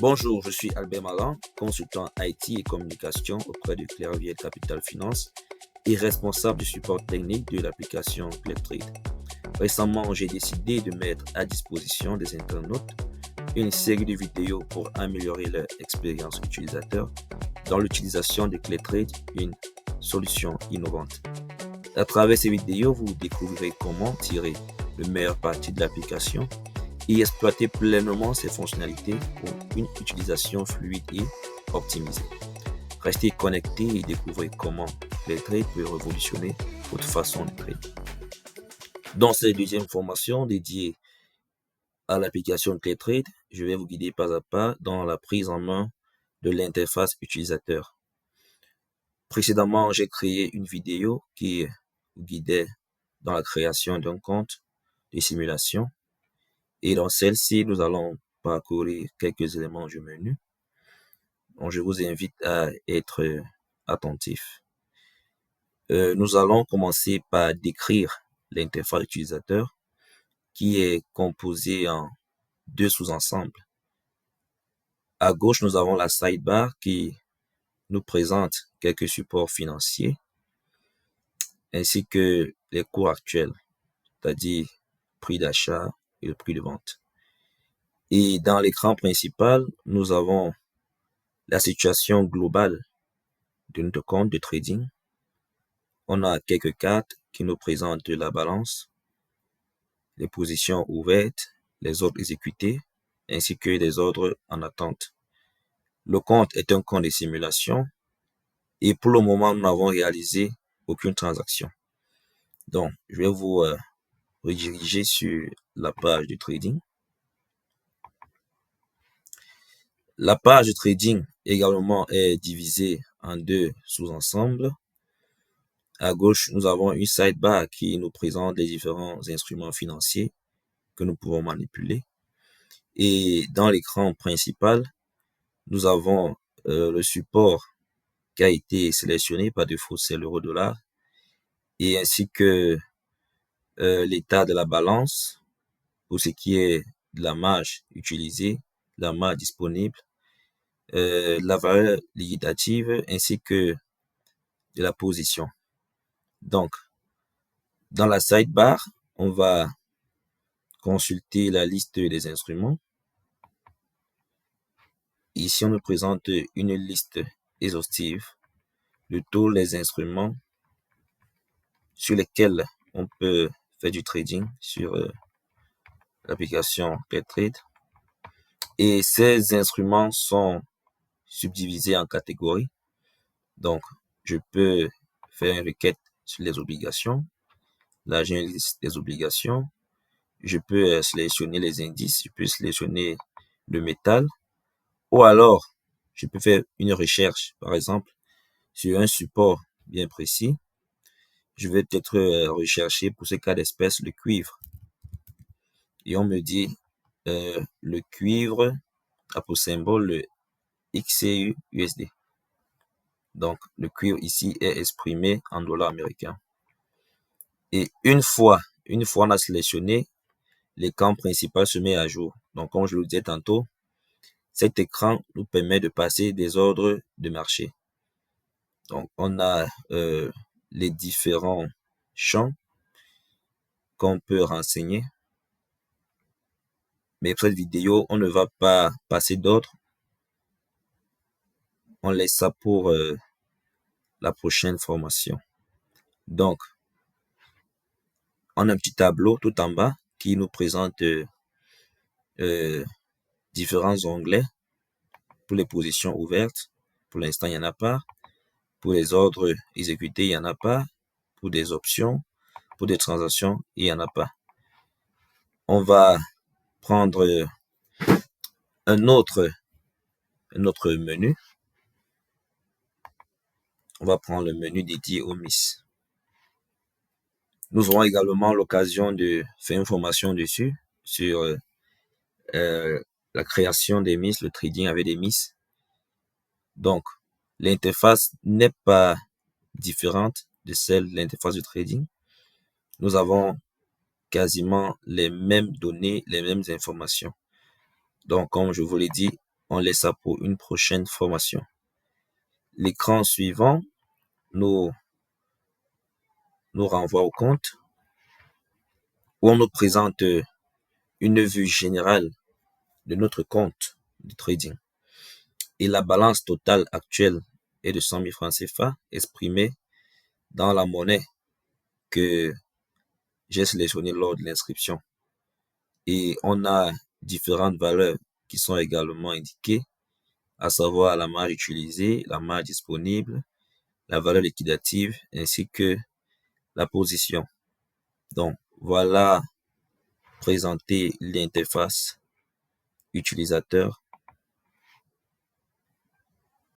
Bonjour, je suis Albert Marin, consultant IT et communication auprès de Clairviel Capital Finance et responsable du support technique de l'application ClearTrade. Récemment, j'ai décidé de mettre à disposition des internautes une série de vidéos pour améliorer leur expérience utilisateur dans l'utilisation de ClearTrade, une solution innovante. À travers ces vidéos, vous découvrirez comment tirer le meilleur parti de l'application et exploiter pleinement ses fonctionnalités pour une utilisation fluide et optimisée. Restez connectés et découvrez comment ClearTrade peut révolutionner votre façon de trader. Dans cette deuxième formation dédiée à l'application ClearTrade, je vais vous guider pas à pas dans la prise en main de l'interface utilisateur. Précédemment, j'ai créé une vidéo qui vous guidait dans la création d'un compte de simulation. Et dans celle-ci, nous allons parcourir quelques éléments du menu. Donc, je vous invite à être attentif. Nous allons commencer par décrire l'interface utilisateur qui est composée en deux sous-ensembles. À gauche, nous avons la sidebar qui nous présente quelques supports financiers ainsi que les cours actuels, c'est-à-dire prix d'achat et le prix de vente. Et dans l'écran principal, nous avons la situation globale de notre compte de trading. On a quelques cartes qui nous présentent la balance, les positions ouvertes, les ordres exécutés, ainsi que les ordres en attente. Le compte est un compte de simulation et pour le moment, nous n'avons réalisé aucune transaction. Donc, je vais vous rediriger sur la page de trading. La page de trading également est divisée en deux sous-ensembles. À gauche, nous avons une sidebar qui nous présente les différents instruments financiers que nous pouvons manipuler. Et dans l'écran principal, nous avons le support qui a été sélectionné par défaut, c'est l'euro-dollar, et ainsi que l'état de la balance pour ce qui est de la marge utilisée, la marge disponible, la valeur liquidative ainsi que de la position. Donc, dans la sidebar, on va consulter la liste des instruments. Ici, on nous présente une liste exhaustive de tous les instruments sur lesquels on peut faire du trading sur l'application ClearTrade. Et ces instruments sont subdivisés en catégories. Donc, je peux faire une requête sur les obligations. Là, j'ai une liste des obligations. Je peux sélectionner les indices. Je peux sélectionner le métal. Ou alors, je peux faire une recherche, par exemple, sur un support bien précis. Je vais peut-être rechercher pour ce cas d'espèce le cuivre. Et on me dit le cuivre a pour symbole le XCU-USD. Donc, le cuivre ici est exprimé en dollars américains. Et une fois on a sélectionné, l'écran principal se met à jour. Donc, comme je le disais tantôt, cet écran nous permet de passer des ordres de marché. Donc, on a les différents champs qu'on peut renseigner. Mais pour cette vidéo, on ne va pas passer d'ordre. On laisse ça pour la prochaine formation. Donc, on a un petit tableau tout en bas qui nous présente différents onglets pour les positions ouvertes. Pour l'instant, il n'y en a pas. Pour les ordres exécutés, il n'y en a pas. Pour des options, pour des transactions, il n'y en a pas. On va prendre un autre menu. On va prendre le menu dédié aux miss. Nous aurons également l'occasion de faire une formation dessus sur la création des miss, le trading avec des miss. Donc, l'interface n'est pas différente de celle de l'interface de trading. Nous avons quasiment les mêmes données, les mêmes informations. Donc, comme je vous l'ai dit, on laisse ça pour une prochaine formation. L'écran suivant nous renvoie au compte où on nous présente une vue générale de notre compte de trading. Et la balance totale actuelle est de 100 000 francs CFA exprimée dans la monnaie que j'ai sélectionnée lors de l'inscription. Et on a différentes valeurs qui sont également indiquées, à savoir la marge utilisée, la marge disponible, la valeur liquidative ainsi que la position. Donc, voilà présenter l'interface utilisateur